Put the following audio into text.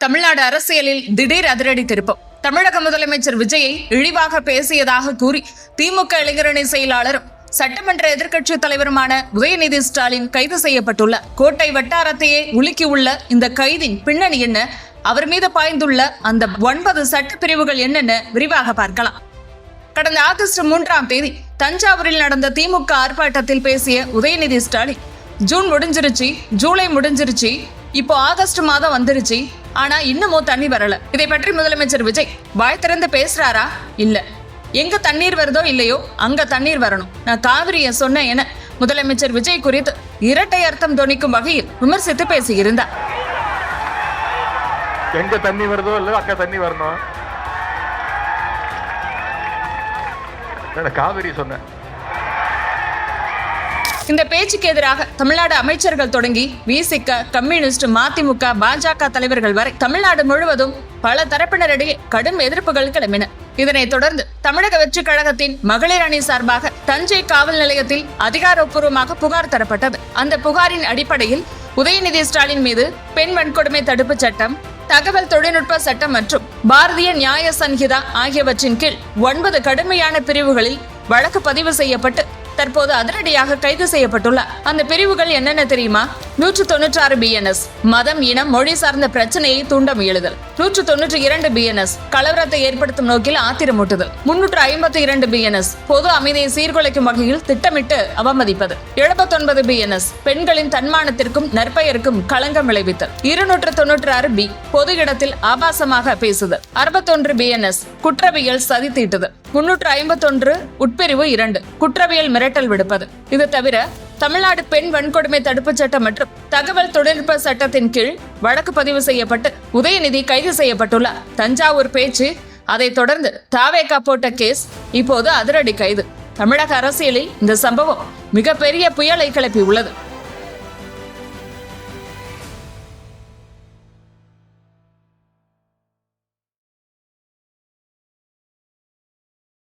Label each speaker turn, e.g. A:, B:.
A: தமிழ்நாடு அரசியலில் திடீர் அதிரடி திருப்பம். தமிழக முதலமைச்சர் விஜயை இழிவாக பேசியதாக கூறி திமுக இளைஞரணி செயலாளரும் சட்டமன்ற எதிர்க்கட்சித் தலைவருமான உதயநிதி ஸ்டாலின் கைது செய்யப்பட்டுள்ளார். கோட்டை வட்டாரத்தையே உலுக்கியுள்ள இந்த கைதின் பின்னணி என்ன, அவர் மீது பாய்ந்துள்ள அந்த 9 சட்டப்பிரிவுகள் என்னென்ன விரிவாக பார்க்கலாம். கடந்த ஆகஸ்ட் 3ஆம் தேதி தஞ்சாவூரில் நடந்த திமுக ஆர்ப்பாட்டத்தில் பேசிய உதயநிதி ஸ்டாலின், ஜூன் முடிஞ்சிருச்சு, ஜூலை முடிஞ்சிருச்சு, இப்போ ஆகஸ்ட் மாதம் வந்துருச்சு, ஆனா இன்னமும் தண்ணி வரல. இதை பற்றி முதலமைச்சர் விஜய் வாய் திறந்து பேசுறாரா? இல்ல. எங்க தண்ணீர் வருதோ இல்லையோ அங்க தண்ணீர் வரணும், நான் காவிரிய சொன்னேன் என முதலமைச்சர் விஜய் குறித்து இரட்டை அர்த்தம் தொனிக்கும் வகையில் விமர்சித்து பேசியிருந்தார்.
B: எங்க தண்ணி வருதோ இல்ல அங்க தண்ணி வரணும், காவிரி சொன்னேன்.
A: இந்த பேச்சுக்கு எதிராக தமிழ்நாடு அமைச்சர்கள் தொடங்கி விசிக, கம்யூனிஸ்ட், மதிமுக, பாஜக தலைவர்கள் வரை தமிழ்நாடு முழுவதும் பல தரப்பினரிடையே கடும் எதிர்ப்புகள் கிளம்பின. இதனைத் தொடர்ந்து தமிழக வெற்றி கழகத்தின் மகளிர் அணி சார்பாக தஞ்சை காவல் நிலையத்தில் அதிகாரப்பூர்வமாக புகார் தரப்பட்டது. அந்த புகாரின் அடிப்படையில் உதயநிதி ஸ்டாலின் மீது பெண் வன்கொடுமை தடுப்பு சட்டம், தகவல் தொழில்நுட்ப சட்டம் மற்றும் பாரதிய நியாய சன்ஹிதா ஆகியவற்றின் கீழ் 9 கடுமையான பிரிவுகளில் வழக்கு பதிவு செய்யப்பட்டு தற்போது அதிரடியாக கைது செய்யப்பட்டுள்ளார். அந்த பிரிவுகள் என்னென்ன தெரியுமா? 196 BNS மதம், இனம், மொழி சார்ந்த பிரச்சனையை தூண்ட முயலுதல். 192 BNS கலவரத்தை ஏற்படுத்தும் நோக்கில் ஆத்திரமூட்டுதல். 352 BNS பொது அமைதியை சீர்குலைக்கும் வகையில் திட்டமிட்டு அவமதிப்பது. 79 BNS பெண்களின் தன்மானத்திற்கும் நற்பெயருக்கும் களங்கம் விளைவித்தல். 296 B பொது இடத்தில் ஆபாசமாக பேசுதல். 61 BNS குற்றவியல் சதி தீட்டுதல். 351 உட்பிரிவு 2 குற்றவியல் மிரட்டல் விடுப்பது. இது தவிர தமிழ்நாடு பெண் வன்கொடுமை தடுப்பு சட்டம் மற்றும் தகவல் தொழில்நுட்ப சட்டத்தின் கீழ் வழக்கு பதிவு செய்யப்பட்டு உதயநிதி கைது செய்யப்பட்டுள்ளார். தஞ்சாவூர் பேச்சு, அதைத் தொடர்ந்து தாவேகா போட்ட கேஸ், இப்போது அதிரடி கைது. தமிழக அரசியலில் இந்த சம்பவம் மிகப்பெரிய புயலை கிளப்பி உள்ளது.